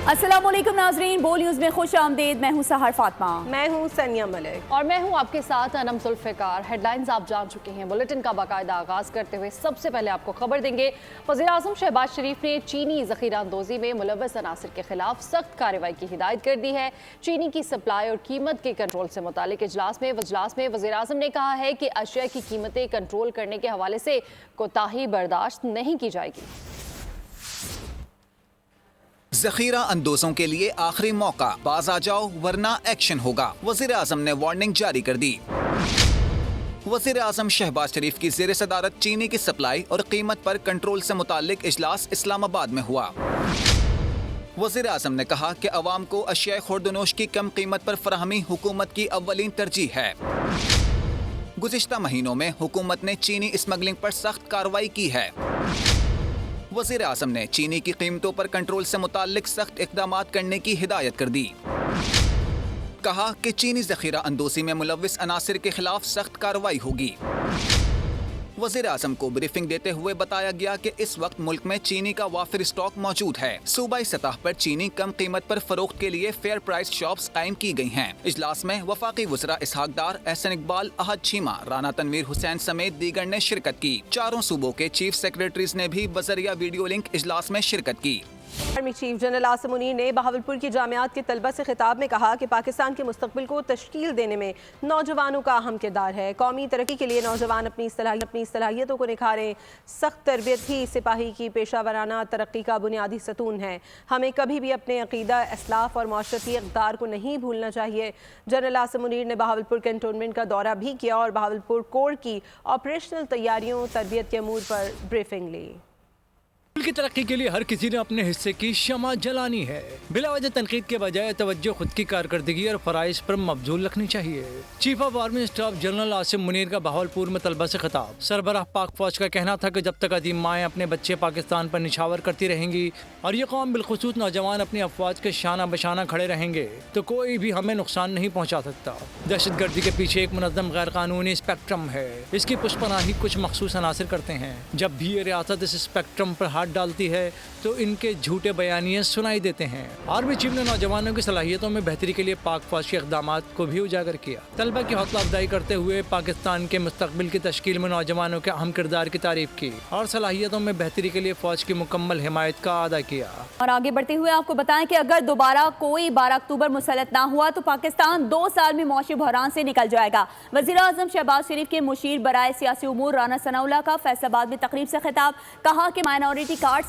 अस्सलामुअलैकुम नाजरीन, बोल न्यूज़ में खुश आमदीद। मैं हूँ सहर फातिमा। मैं हूँ सनिया मलिक और मैं हूँ आपके साथ अनम जुल्फ़िकार। हेडलाइंस आप जान चुके हैं। बुलेटिन का बाकायदा आगाज़ करते हुए सबसे पहले आपको खबर देंगे, वज़ीर-ए-आज़म शहबाज शरीफ ने चीनी ज़ख़ीरा अंदोज़ी में मुलव्वस अनासिर के खिलाफ सख्त कार्रवाई की हिदायत कर दी है। चीनी की सप्लाई और कीमत के कंट्रोल से मुतालिक इजलास में वज़ीर-ए-आज़म ने कहा है कि अशिया की कीमतें कंट्रोल करने के हवाले से कोताही बर्दाश्त नहीं की जाएगी। जखीरा अंदोजों के लिए आखिरी मौका, बाज आ जाओ वरना एक्शन होगा। वजीर आजम ने वार्निंग जारी कर दी। वजीर आजम शहबाज शरीफ की ज़ेर सदारत चीनी की सप्लाई और कीमत पर कंट्रोल से मुतालिक इजलास इस्लामाबाद में हुआ। वजीर आजम ने कहा कि अवाम को अशिया खुर्दनोश की कम कीमत पर फराहमी हुकूमत की अव्वलीन तरजीह है। गुज़िश्ता महीनों में हुकूमत ने चीनी स्मगलिंग पर सख्त कार्रवाई की है। वज़ीर आज़म ने चीनी की कीमतों पर कंट्रोल से मुताल्लिक सख्त इक़दामात करने की हिदायत कर दी। कहा कि चीनी ज़ख़ीरा अंदोज़ी में मुलव्विस अनासिर के खिलाफ सख्त कार्रवाई होगी। वज़ीर आज़म को ब्रीफिंग देते हुए बताया गया कि इस वक्त मुल्क में चीनी का वाफिर स्टॉक मौजूद है। सूबाई सतह पर चीनी कम कीमत पर फरोख्त के लिए फेयर प्राइस शॉप्स कायम की गई हैं। इजलास में वफाकी वज़रा इसहाक डार, एहसन इकबाल, अहद चीमा, राना तनवीर हुसैन समेत दीगर ने शिरकत की। चारों सूबों के चीफ सेक्रेटरीज ने भी बजरिया वीडियो लिंक इजलास में शिरकत की। Army chief general Asim Munir ने बहावलपुर की जामियात के तलबा से खिताब में कहा कि पाकिस्तान के मुस्तकबिल को तश्कील देने में नौजवानों का अहम किरदार है। कौमी तरक्की के लिए नौजवान अपनी सलाहियतों को निखारें। सख्त तरबियत ही सिपाही की पेशावराना तरक्की का बुनियादी सतून है। हमें कभी भी अपने अकीदा, इस्लाफ और माशरती इक़दार को नहीं भूलना चाहिए। जनरल आसिम मुनीर ने बहावलपुर कैंटोनमेंट का दौरा भी किया और बहावलपुर कोर की ऑपरेशनल तैयारियों, तरबियत के अमूर पर ब्रीफिंग ली। की तरक्की के लिए हर किसी ने अपने हिस्से की शमा जलानी है। बिला वजह तनकीद के बजाय तवज्जो खुद की कारकर्दगी और फराइज पर मबजूल रखनी चाहिए। Chief of army staff general Asim Munir का बहावलपुर में तलबा से खिताब। सरबराह पाक फौज का कहना था कि जब तक अदीम माएँ अपने बच्चे पाकिस्तान पर निछावर करती रहेंगी और ये कौम बिलखुसूस नौजवान अपनी अफवाज के शाना बशाना खड़े रहेंगे तो कोई भी हमें नुकसान नहीं पहुँचा सकता। दहशत गर्दी के पीछे एक मुनज़्ज़म गैर कानूनी स्पेक्ट्रम है। इसकी पुष्पनाही कुछ मखसूस अनासिर करते हैं। जब भी ये रियासत इस स्पेक्ट्रम पर हाथ डालती है तो इनके झूठे बयानियां सुनाई देते हैं। आर्मी चीफ ने नौजवानों की सलाहियतों में बेहतरी के लिए पाक फौज के इक़दामात को भी उजागर किया। तलबा की हौसला अफजाई करते हुए पाकिस्तान के मुस्तकबिल की तश्कील में नौजवानों के अहम किरदार की तारीफ की और सलाहियतों में बेहतरी के लिए फौज की मुकम्मल हिमायत का अदा किया। और आगे बढ़ते हुए आपको बताएं कि अगर दोबारा कोई 12 अक्टूबर मुसल्लत ना हुआ तो पाकिस्तान 2 साल में मौशी बहरान से निकल जाएगा। वज़ीर आज़म शहबाज शरीफ के मुशीर बराए सियासी उमूर राना सनाउल्लाह का फैसलाबाद में तकरीब से खिताब। कहा कि माइनॉरिटी कार्ड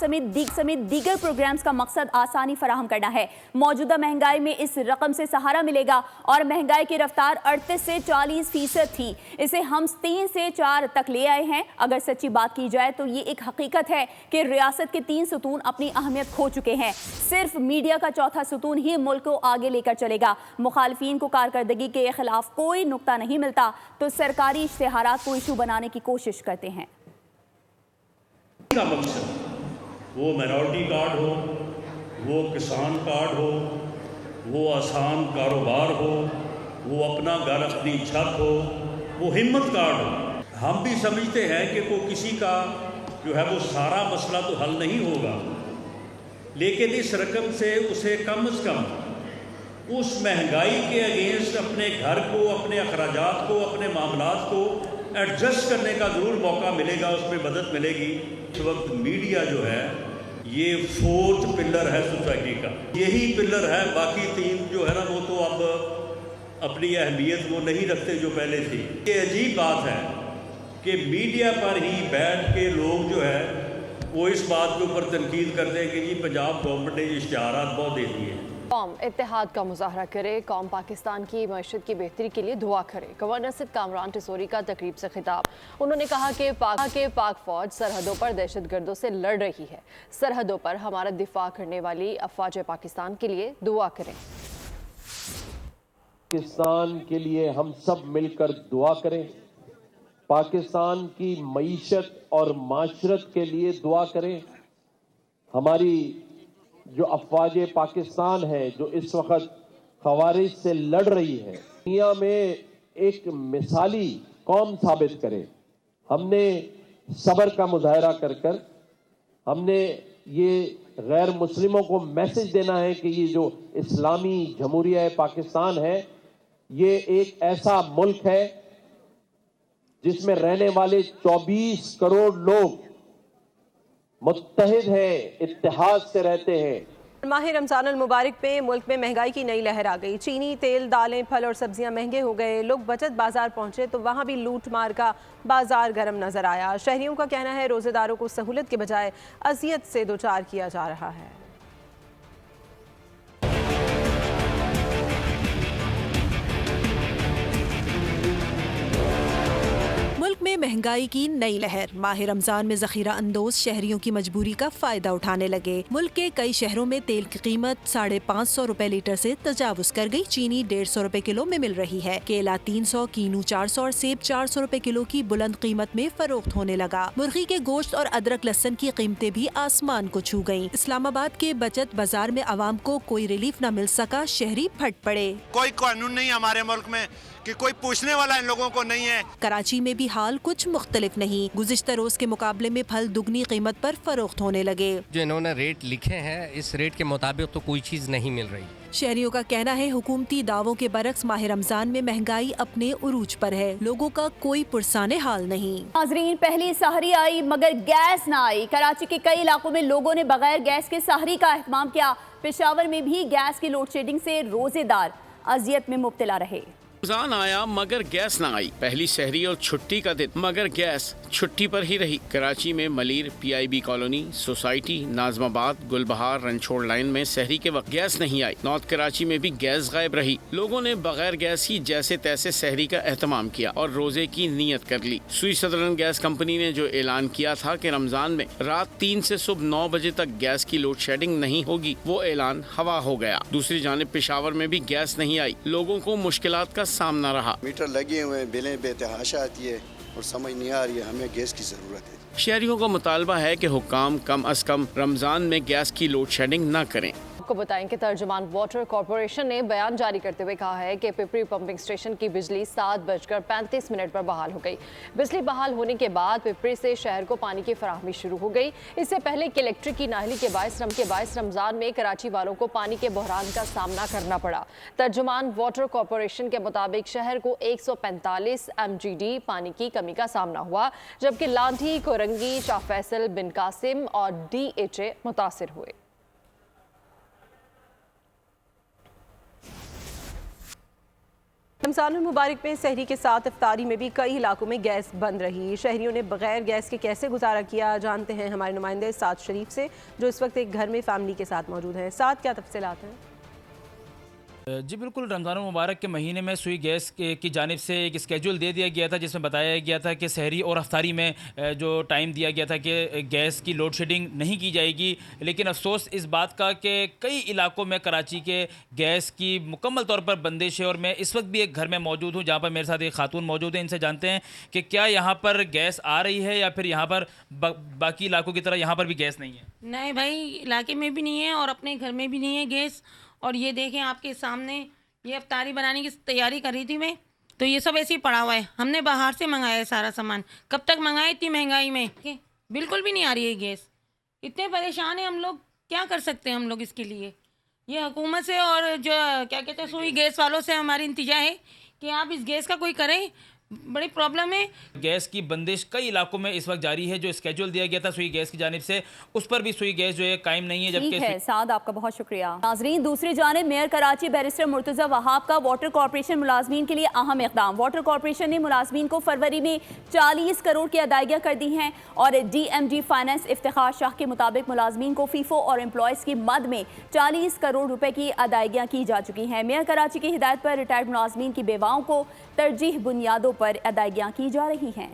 समेत दीगर प्रोग्राम्स का मकसद आसानी फराहम करना है। मौजूदा महंगाई में इस रकम से सहारा मिलेगा और महंगाई की रफ्तार 38 से 40% थी, इसे हम 3 से 4 तक ले आए हैं। अगर सच्ची बात की जाए तो ये एक हकीकत है कि रियासत के 3 सुतून अपनी अहमियत खो चुके हैं। सिर्फ मीडिया का चौथा सुतून ही मुल्क को आगे लेकर चलेगा। मुखालिफिन को कारकर्दगी के खिलाफ कोई नुक्ता नहीं मिलता तो सरकारी इश्तिहारात को इशू बनाने की कोशिश करते हैं। वो माइनॉरिटी कार्ड हो, वो किसान कार्ड हो, वो आसान कारोबार हो, वो अपना घर अपनी छत हो, वो हिम्मत कार्ड हो। हम भी समझते हैं कि कोई किसी का जो है वो सारा मसला तो हल नहीं होगा, लेकिन इस रकम से उसे कम से कम उस महंगाई के अगेंस्ट अपने घर को, अपने अखराजात को, अपने मामलात को एडजस्ट करने का ज़रूर मौका मिलेगा, उसमें मदद मिलेगी। इस वक्त मीडिया जो है ये 4th पिलर है सोसाइटी का, यही पिलर है। बाकी 3 जो है ना वो तो अब अपनी अहमियत वो नहीं रखते जो पहले थी। ये अजीब बात है कि मीडिया पर ही बैठ के लोग जो है वो इस बात के ऊपर तनकीद करते हैं कि जी पंजाब गवर्नमेंट ने इश्तिहारात बहुत दे दिए। कौम इत्तेहाद का मुजाहरा करे, कौम पाकिस्तान की मईशत की बेहतरी के लिए दुआ करे। गवर्नर सिद्ध कामरान टिसोरी का तकरीब से खिताब। उन्होंने कहा कि पाक फौज सरहदों पर दहशत गर्दों से लड़ रही है। सरहदों पर हमारा दिफा करने वाली अफवाज पाकिस्तान के लिए दुआ करें। पाकिस्तान के लिए हम सब मिलकर दुआ करें। पाकिस्तान की मईशत और माशरत के लिए दुआ करें। हमारी जो अफवाज पाकिस्तान है जो इस वक्त खवारिज से लड़ रही है, दुनिया में एक मिसाली कौम साबित करे। हमने सब्र का मुजाहरा कर हमने ये गैर मुस्लिमों को मैसेज देना है कि ये जो इस्लामी जमहूरिया पाकिस्तान है, ये एक ऐसा मुल्क है जिसमें रहने वाले 24 करोड़ लोग मुत्तहिद हैं, इत्तेहाद से रहते हैं। माह रमजान अल मुबारक पे मुल्क में महंगाई की नई लहर आ गई। चीनी, तेल, दालें, फल और सब्जियां महंगे हो गए। लोग बचत बाजार पहुंचे तो वहां भी लूट मार का बाजार गर्म नजर आया। शहरियों का कहना है रोजेदारों को सहूलत के बजाय अजियत से दो चार किया जा रहा है। मुल्क में महंगाई की नई लहर। माह रमजान में जखीरा अंदोज शहरियों की मजबूरी का फायदा उठाने लगे। मुल्क के कई शहरों में तेल की कीमत 550 रुपए लीटर से तजावुज कर गई। चीनी 150 रुपए किलो में मिल रही है। केला 300, कीनू 400 और सेब 400 रुपए किलो की बुलंद कीमत में फरोख्त होने लगा। मुर्गी के गोश्त और अदरक लहसन की कीमतें भी आसमान को छू गयी। इस्लामाबाद के बचत बाजार में आवाम को कोई रिलीफ न मिल सका, शहरी फट पड़े। कोई कानून नहीं हमारे मुल्क में कि कोई पूछने वाला इन लोगों को नहीं है। कराची में भी हाल कुछ मुख्तलिफ नहीं। गुज़िश्ता रोज के मुकाबले में फल दुगनी कीमत पर फरोख्त होने लगे। जो इन्होंने रेट लिखे हैं, इस रेट के मुताबिक तो कोई चीज नहीं मिल रही। शहरियों का कहना है हुकूमती दावों के बरक्स माह रमजान में महंगाई अपने उरूज पर है। लोगों का कोई पुरसाने हाल नहीं। नाज़रीन, पहली सहरी आई मगर गैस ना आई। कराची के कई इलाकों में लोगों ने बगैर गैस के सहरी का एहतमाम किया। पेशावर में भी गैस की लोड शेडिंग से रोजेदार अजियत में मुब्तला रहे। रमजान आया मगर गैस ना आई। पहली सहरी और छुट्टी का दिन मगर गैस छुट्टी पर ही रही। कराची में Malir, PIB colony, society, Nazimabad, Gulbahar, Ranchhor line में सहरी के वक्त गैस नहीं आई। नॉर्थ कराची में भी गैस गायब रही। लोगों ने बगैर गैस ही जैसे तैसे सहरी का एहतमाम किया और रोजे की नीयत कर ली। सुई सदरन गैस कंपनी ने जो ऐलान किया था कि रमजान में रात 3 से सुबह 9 बजे तक गैस की लोड शेडिंग नहीं होगी, वो ऐलान हवा हो गया। दूसरी जानिब पेशावर में भी गैस नहीं आई। लोगों को मुश्किलात का सामना रहा। मीटर लगे हुए हैं, बिलें बेतहाशा आती है और समझ नहीं आ रही है हमें गैस की जरूरत है। शहरियों का मुतालबा है कि हुक्काम कम अज कम रमजान में गैस की लोड शेडिंग न करें। आपको बताएं कि तर्जुमान वाटर कॉरपोरेशन ने बयान जारी करते हुए कहा है कि पिपरी पंपिंग स्टेशन की बिजली 7:35 पर बहाल हो गई। बिजली बहाल होने के बाद पिपरी से शहर को पानी की फराहमी शुरू हो गई। इससे पहले इलेक्ट्रिक की नाहली के बायस रमजान में कराची वालों को पानी के बहरान का सामना करना पड़ा। तर्जुमान वाटर कॉरपोरेशन के मुताबिक शहर को 145 MGD पानी की कमी का सामना हुआ, जबकि लांधी, कोरंगी, शाह फैसल, बिन कासिम और DHA मुतासिर हुए। रमजान मुबारक में सहरी के साथ इफ्तारी में भी कई इलाकों में गैस बंद रही। शहरियों ने बगैर गैस के कैसे गुजारा किया, जानते हैं हमारे नुमाइंदे साद शरीफ से, जो इस वक्त एक घर में फैमिली के साथ मौजूद हैं। साद, क्या तफसीलात हैं? जी बिल्कुल, रमज़ान मुबारक के महीने में सुई गैस की जानिब से एक स्केड्यूल दे दिया गया था जिसमें बताया गया था कि सहरी और अफ्तारी में जो टाइम दिया गया था कि गैस की लोड शेडिंग नहीं की जाएगी। लेकिन अफसोस इस बात का कि कई इलाकों में कराची के गैस की मुकम्मल तौर पर बंदिश है। और मैं इस वक्त भी एक घर में मौजूद हूँ जहाँ पर मेरे साथ एक खातून मौजूद है। इनसे जानते हैं कि क्या यहाँ पर गैस आ रही है या फिर यहाँ पर बाकी इलाकों की तरह यहाँ पर भी गैस नहीं है? नहीं भाई, इलाके में भी नहीं है और अपने घर में भी नहीं है गैस। और ये देखें आपके सामने, ये अफ्तारी बनाने की तैयारी कर रही थी मैं, तो ये सब ऐसे ही पड़ा हुआ है। हमने बाहर से मंगाया है सारा सामान। कब तक मंगाए इतनी महंगाई में? बिल्कुल भी नहीं आ रही है गैस। इतने परेशान हैं हम लोग, क्या कर सकते हैं हम लोग इसके लिए। ये हुकूमत से और जो क्या कहते हैं सुई गैस वालों से हमारी इंतजा है कि आप इस गैस का कोई करें, बड़ी प्रॉब्लम है। गैस की बंदिश कई इलाकों में इस वक्त जारी है। जो स्केड्यूल दिया गया था सुई गैस की जानिब से, उस पर भी सुई गैस जो है कायम नहीं है। ठीक है साद, आपका बहुत शुक्रिया। नाजरीन, दूसरी जानिब मेयर कराची बैरिस्टर मुर्तज़ा वहाब का वाटर कॉरपोरेशन मुलाजमीन के लिए अहम इक़दाम। वाटर कॉरपोरेशन ने मुलाजमीन को फरवरी में 40 करोड़ की अदायगियाँ कर दी हैं और DMD फाइनेंस इफ्तिखार शाह के मुताबिक मुलाजमीन को फीफो और एम्प्लॉयज़ की मद में 40 करोड़ रुपए की अदायगियाँ की जा चुकी हैं। मेयर कराची की हिदायत पर रिटायर्ड मुलाजमीन की बेवाओं को तरजीह बुनियादों पर अदायगियां की जा रही हैं।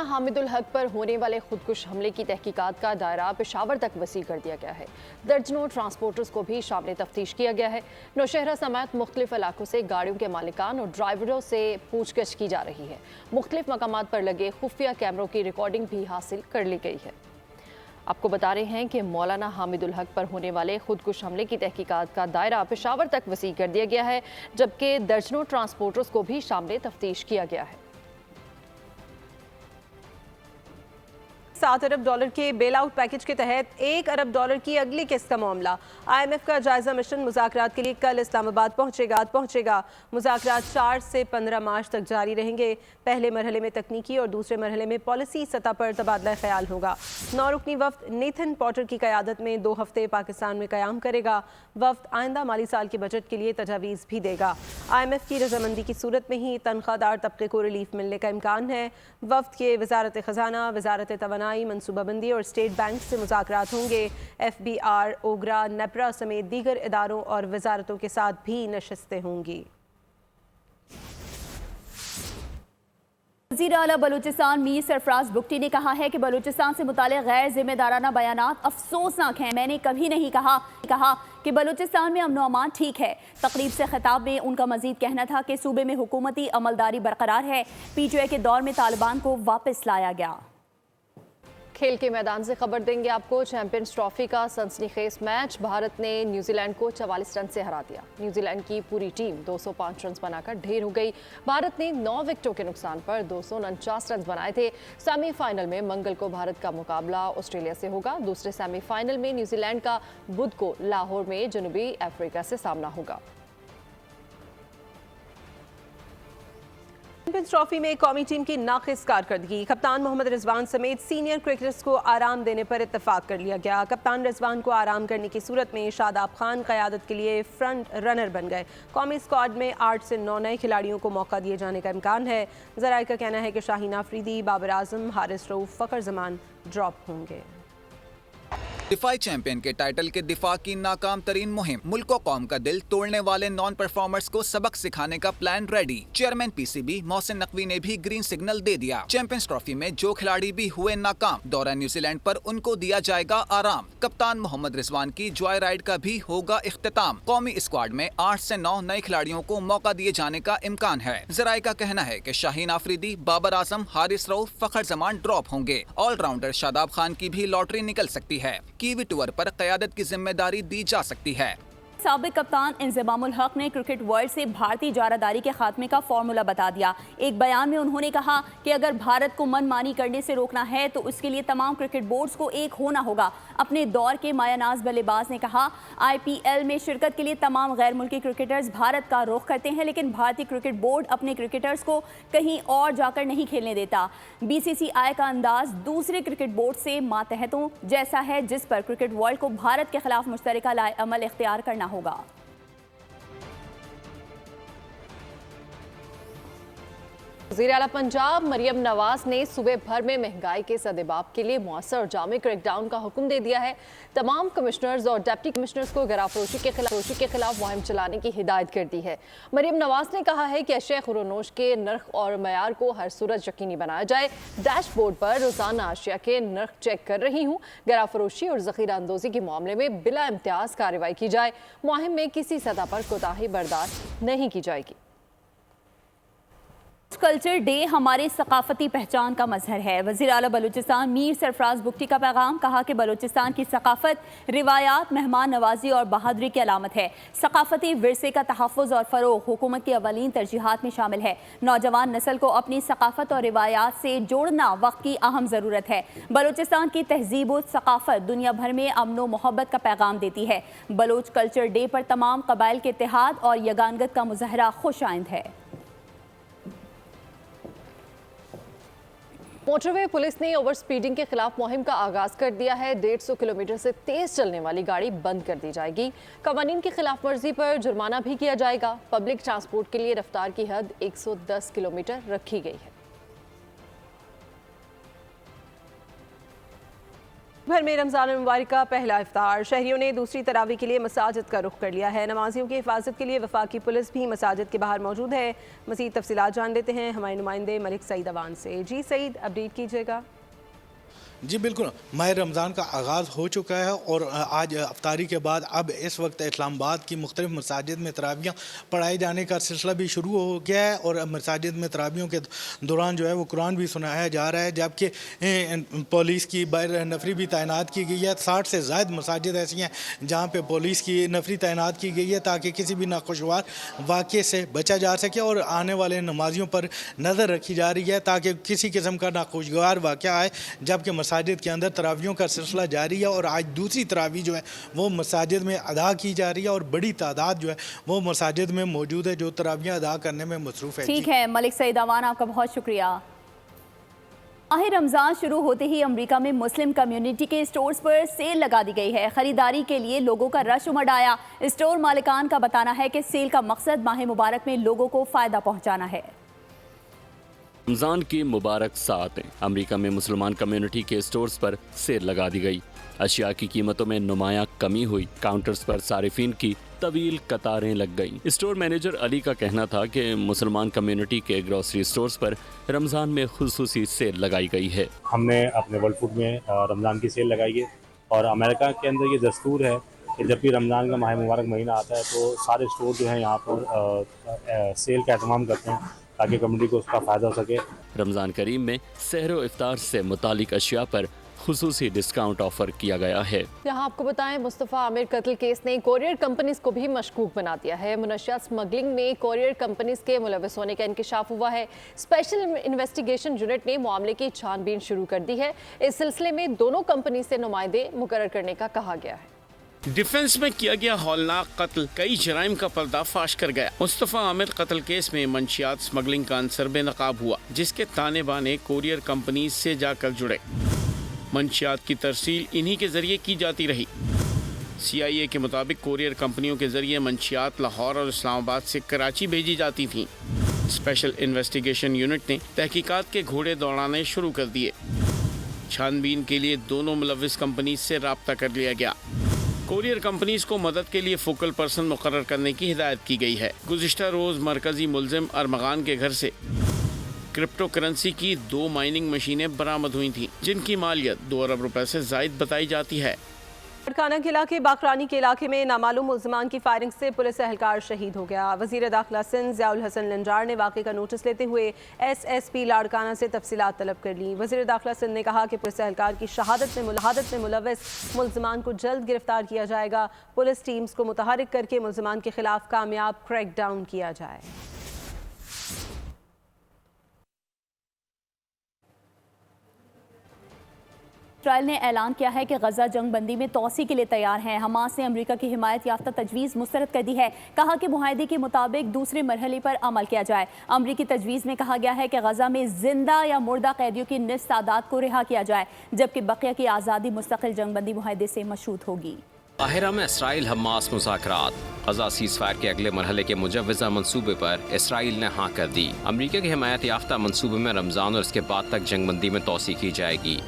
हामिदुल हक पर होने वाले खुदकुश हमले की तहकीकात का दायरा पेशावर तक वसी कर दिया गया है। दर्जनों ट्रांसपोर्टर्स को भी शामिल तफ्तीश किया गया है। नौशहरा समेत मुख्तलिफ इलाकों से गाड़ियों के मालिकान और ड्राइवरों से पूछगछ की जा रही है। मुख्तलिफ मकामात पर लगे खुफिया कैमरों की रिकॉर्डिंग भी हासिल कर ली गई है। आपको बता रहे हैं कि मौलाना हामिदुल हक पर होने वाले खुदकुश हमले की तहकीकात का दायरा पेशावर तक वसी कर दिया गया है, जबकि दर्जनों ट्रांसपोर्टर्स को भी शामिल तफ्तीश किया गया है। $7 अरब के बेल आउट पैकेज के तहत $1 अरब की अगली किस्त का मामला। IMF का जायजा मिशन मुज़ाकरात के लिए कल इस्लामाबाद पहुंचेगा। मुज़ाकरात 4 से 15 मार्च तक जारी रहेंगे। पहले मरहले में तकनीकी और दूसरे मरहले में पॉलिसी सतह पर तबादला ख्याल होगा। 9 रुकनी वफ्द नेथन पॉटर की क़यादत में 2 हफ्ते पाकिस्तान में क़याम करेगा। वफ्द आइंदा माली साल के बजट के लिए तजावीज़ भी देगा। IMF की रजामंदी की सूरत में ही तनख्वाहदार तबके को रिलीफ मिलने का इम्कान है। वफ्द के वजारत खजाना, वजारत तवानाई, मनसूबाबंदी और स्टेट बैंक से मुज़ाकरात होंगे। FBR, ओगरा, नेपरा समेत दीगर इदारों और वजारतों के साथ भी नशस्तें होंगी। वज़ीर आला बलूचिस्तान मीर सरफराज बुगटी ने कहा है कि बलूचिस्तान से मुताल्लिक़ गैर जिम्मेदाराना बयानात अफसोसनाक हैं। मैंने कभी नहीं कहा कि बलूचिस्तान में अमन व अमान ठीक है। तकरीब से खिताब में उनका मजीद कहना था कि सूबे में हुकूमती अमलदारी बरकरार है। PTI के दौर में तालिबान को वापस लाया गया। खेल के मैदान से खबर देंगे आपको। चैंपियंस ट्रॉफी का सनसनीखेज मैच, भारत ने न्यूजीलैंड को 44 रन से हरा दिया। न्यूजीलैंड की पूरी टीम 205 रन बनाकर ढेर हो गई। भारत ने 9 विकेटों के नुकसान पर 249 रन बनाए थे। सेमीफाइनल में मंगल को भारत का मुकाबला ऑस्ट्रेलिया से होगा। दूसरे सेमीफाइनल में न्यूजीलैंड का बुध को लाहौर में जनूबी अफ्रीका से सामना होगा। चैंपियंस ट्रॉफी में कौमी टीम की नाक़िस कारकर्दगी। कप्तान मोहम्मद रिजवान समेत सीनियर क्रिकेटर्स को आराम देने पर इत्तेफाक कर लिया गया। कप्तान रिजवान को आराम करने की सूरत में शादाब खान क़यादत के लिए फ्रंट रनर बन गए। कौमी स्क्वाड में 8 से 9 नए खिलाड़ियों को मौका दिए जाने का इम्कान है। ज़राए का कहना है कि शाहीन आफरीदी, बाबर आजम, हारिस रऊफ, फ़खर जमान ड्रॉप होंगे। दिफाई चैंपियन के टाइटल के दिफा की नाकाम तरीन मुहिम, मुल्क और कौम का दिल तोड़ने वाले नॉन परफॉर्मर्स को सबक सिखाने का plan ready. Chairman PCB Mohsin Naqvi ने भी ग्रीन सिग्नल दे दिया। चैंपियंस ट्रॉफी में जो खिलाड़ी भी हुए नाकाम, दौरा न्यूजीलैंड पर उनको दिया जाएगा आराम। कप्तान मोहम्मद रिजवान की जॉय राइड का भी होगा इख्तिताम। कौमी स्क्वाड में 8 से 9 नए खिलाड़ियों को मौका दिए जाने का इम्कान है। ज़राए का कहना है कि शाहीन आफरीदी, बाबर आजम, हारिस रऊफ, फ़खर जमान ड्रॉप होंगे। ऑलराउंडर शादाब खान की भी लॉटरी निकल सकती है। कीवी टूर पर क़यादत की जिम्मेदारी दी जा सकती है। साबिक कप्तान इंज़मामुल हक ने क्रिकेट वर्ल्ड से भारतीय जारादारी के खात्मे का फॉर्मूला बता दिया। एक बयान में उन्होंने कहा कि अगर भारत को मनमानी करने से रोकना है तो उसके लिए तमाम क्रिकेट बोर्ड्स को एक होना होगा। अपने दौर के मायानाज बल्लेबाज ने कहा, IPL में शिरकत के लिए तमाम गैर मुल्की क्रिकेटर्स भारत का रुख करते हैं, लेकिन भारतीय क्रिकेट बोर्ड अपने क्रिकेटर्स को कहीं और जाकर नहीं खेलने देता। BCCI का अंदाज दूसरे क्रिकेट बोर्ड से मातहतों जैसा है, जिस पर क्रिकेट वर्ल्ड को भारत के खिलाफ मुश्तरका लाएअमल इख्तियार करना होगा। वज़ीर आला पंजाब मरियम नवाज ने सूबे भर में महंगाई के सदेबाब के लिए मौसर और जामे क्रैकडाउन का हुक्म दे दिया है। तमाम कमिश्नर्स और डिप्टी कमिश्नर्स को गराफरोशी के खिलाफ मुहिम चलाने की हिदायत कर दी है। मरियम नवाज ने कहा है कि अशिया खुरोनोश के नर्ख और मयार को हर सूरत यकीनी बनाया जाए। डैशबोर्ड पर रोजाना अशिया के नर्ख चेक कर रही हूँ। गराफरोशी और ज़ख़ीरा अंदोज़ी के मामले में बिला इम्तियाज़ कार्रवाई की जाए। मुहिम में किसी सतह पर कोताही बर्दाश्त नहीं की जाएगी। कल्चर डे हमारे सकाफती पहचान का मजहर है। वज़ीर आला बलूचिस्तान मीर सरफराज बुगटी का पैगाम, कहा कि बलूचिस्तान की सकाफत, रिवायात, मेहमान नवाजी और बहादुरी की अलामत है। सकाफती विरसे का तहफ़्फ़ुज़ और फ़रोग़ हुकूमत की अवलीन तरजीहात में शामिल है। नौजवान नस्ल को अपनी सकाफत और रिवायात से जोड़ना वक्त की अहम ज़रूरत है। बलूचिस्तान की तहज़ीब और सकाफत दुनिया भर में अमन व मोहब्बत का पैगाम देती है। बलोच कल्चर डे पर तमाम कबाइल के इत्तेहाद और यगानगत का मुज़ाहरा खुश आइंद है। मोटरवे पुलिस ने ओवर स्पीडिंग के खिलाफ मुहिम का आगाज कर दिया है। 150 किलोमीटर से तेज चलने वाली गाड़ी बंद कर दी जाएगी। कवानीन की खिलाफ वर्जी पर जुर्माना भी किया जाएगा। पब्लिक ट्रांसपोर्ट के लिए रफ्तार की हद 110 किलोमीटर रखी गई है। भर में रमज़ान मुबारक का पहला इफ्तार, शहरियों ने दूसरी तरावी के लिए मसाजिद का रुख कर लिया है। नमाजियों की हिफाजत के लिए वफाकी पुलिस भी मसाजिद के बाहर मौजूद है। मज़ीद तफसीलात जान लेते हैं हमारे नुमाइंदे मलिक सईद अवान से। जी सईद, अपडेट कीजिएगा। जी बिल्कुल, माह रमज़ान का आगाज़ हो चुका है और आज अफ्तारी के बाद अब इस वक्त इस्लामाबाद की मुख्तलिफ मसाजिद में तरावियाँ पढ़ाए जाने का सिलसिला भी शुरू हो गया है और मसाजिद में तरावियों के दौरान जो है वो कुरान भी सुनाया जा रहा है, जबकि पुलिस की बर नफरी भी तैनात की गई है। 60 से ज़ायद मसाजिद ऐसी हैं जहाँ पर पुलिस की नफरी तैनात की गई है ताकि किसी भी नाखुशगवार वाक़े से बचा जा सके और आने वाले नमाजियों पर नज़र रखी जा रही है ताकि किसी किस्म का नाखुशगवार वाक़या आए, जबकि मसाजिद के अंदर तरावियों का सिलसिला जारी है और आज दूसरी तरावी जो है वो मसाजिद में अदा की जा रही है और बड़ी तादाद जो है वो मसाजिद में मौजूद है जो तरावियाँ अदा करने में मसरूफ़ है। ठीक है मलिक सईद अवान, आपका बहुत शुक्रिया। माह रमज़ान शुरू होते ही अमेरिका में मुस्लिम कम्युनिटी के स्टोर्स पर सेल लगा दी गई है। खरीदारी के लिए लोगों का रश उमड़ आया। स्टोर मालिकान का बताना है कि सेल का मकसद माह मुबारक में लोगों को फ़ायदा पहुंचाना है। रमज़ान की मुबारक सातें अमेरिका में मुसलमान कम्युनिटी के स्टोर्स पर सेल लगा दी गई। अशिया की कीमतों में नुमाया कमी हुई। काउंटर्स पर सारिफीन की तवील कतारें लग गईं। स्टोर मैनेजर अली का कहना था कि मुसलमान कम्युनिटी के ग्रोसरी स्टोर्स पर रमज़ान में खुसूसी सेल लगाई गई है। हमने अपने वर्ल्ड फूड में रमज़ान की सेल लगाई है और अमेरिका के अंदर ये दस्तूर है कि जब भी रमज़ान का माह मुबारक महीना आता है तो सारे स्टोर जो हैं यहाँ पर सेल का एहतमाम करते हैं ताकि कम्युनिटी को उसका फ़ायदा हो सके। रमज़ान करीम में सहर व इफ्तार से मुतालिक अशिया पर खुसूसी डिस्काउंट ऑफर किया गया है। यहाँ आपको बताएं मुस्तफ़ा आमिर कत्ल केस ने कोरियर कंपनीज को भी मशकूक बना दिया है। मुनशियात स्मगलिंग में कोरियर कंपनीज के मुलविस होने का इंकिशाफ हुआ है। स्पेशल इन्वेस्टिगेशन यूनिट ने मामले की छानबीन शुरू कर दी है। इस सिलसिले में दोनों कंपनी से नुमाइंदे मुकर्रर करने का कहा गया है। डिफेंस में किया गया हौलनाक कत्ल कई जराइम का पर्दाफाश कर गया। मुस्तफ़ा आमिर कत्ल केस में मंशियात स्मगलिंग का अंसर बेनकाब हुआ, जिसके ताने बाने कोरियर कंपनीज से जाकर जुड़े। मंशियात की तरसील इन्हीं के जरिए की जाती रही। CIA के मुताबिक कोरियर कंपनियों के जरिए मंशियात लाहौर और इस्लामाबाद से कराची भेजी जाती थीं। स्पेशल इन्वेस्टिगेशन यूनिट ने तहकीकात के घोड़े दौड़ाने शुरू कर दिए। छानबीन के लिए दोनों मुलविस कंपनी से राब्ता कर लिया गया। कोरियर कंपनीज को मदद के लिए फोकल पर्सन मुकर्रर करने की हिदायत की गई है। गुज़िश्ता रोज़ मरकजी मुलजिम अरमगान के घर से क्रिप्टो करेंसी की 2 माइनिंग मशीनें बरामद हुई थीं, जिनकी मालियत 2 अरब रुपए से ज़ायद बताई जाती है। खाना के इलाके बाकरानी के इलाके में नामालूम मुल्ज़िमान की फायरिंग से पुलिस एहलकार शहीद हो गया। वज़ीर दाखिला सिंध ज़ियाउल हसन लंजार ने वाक़े का नोटिस लेते हुए SSP लाड़काना से तफसीलात तलब कर ली। वज़ीर दाखिला सिंध ने कहा कि पुलिस एहलकार की शहादत में मुलव्वस मुल्ज़िमान को जल्द गिरफ्तार किया जाएगा। पुलिस टीम्स को मुतहरिक करके मुल्ज़िमान के खिलाफ कामयाब क्रैक डाउन किया जाए। इसराइल ने ऐलान किया है कि गजा जंग बंदी में तोसी के लिए तैयार है। हमास ने अमेरिका की हिमायत याफ्ता तजवीज़ मुस्तरद कर दी है। कहा कि मुआहदे के मुताबिक दूसरे मरहले पर अमल किया जाए। अमरीकी तजवीज़ में कहा गया है कि गजा में जिंदा या मुर्दा कैदियों की निस्फ तादाद को रिहा किया जाए, जबकि बकिया की आज़ादी मुस्तकिल जंग बंदी मुआहदे से मशरूत होगी। काहिरा में इसराइल हमास मुज़ाकरात। गजा सीज़फायर के अगले मरहले के मुजव्वज़ा मंसूबे पर इसराइल ने हाँ कर दी। अमरीका की हिमायत याफ्ता मंसूबे में रमज़ान और इसके बाद तक जंग बंदी में तोसी की जाएगी।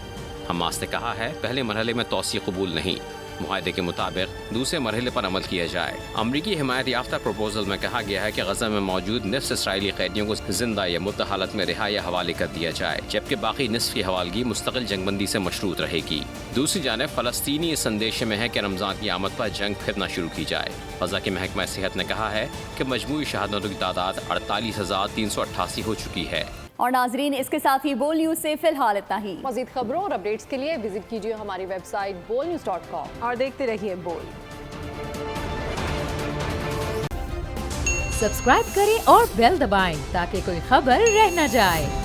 हमास ने कहा है पहले मरहले में तोसी कबूल नहीं, मुआहदे के मुताबिक दूसरे मरहले पर अमल किया जाए। अमरीकी हिमायत याफ्ता प्रपोजल में कहा गया है कि गजा में मौजूद निस्फ इसराइली कैदियों को जिंदा या मुर्दा हालत में रिहा या हवाले कर दिया जाए, जबकि बाकी निस्फ की हवालगी मुस्तकिल जंगबंदी से मशरूत रहेगी। दूसरी जानब फ़लस्तीनी इस संदेश में है कि रमज़ान की आमद पर जंग फिर न शुरू की जाए। गजा के महकमा सेहत ने कहा है कि मजमूई शहादतों की तादाद 48,388 हो चुकी है। और नाजरीन, इसके साथ ही बोल न्यूज़ से फिलहाल इतना ही। मज़ीद खबरों और अपडेट्स के लिए विजिट कीजिए हमारी वेबसाइट bolnews.com और देखते रहिए बोल। सब्सक्राइब करें और बेल दबाएं ताकि कोई खबर रह न जाए।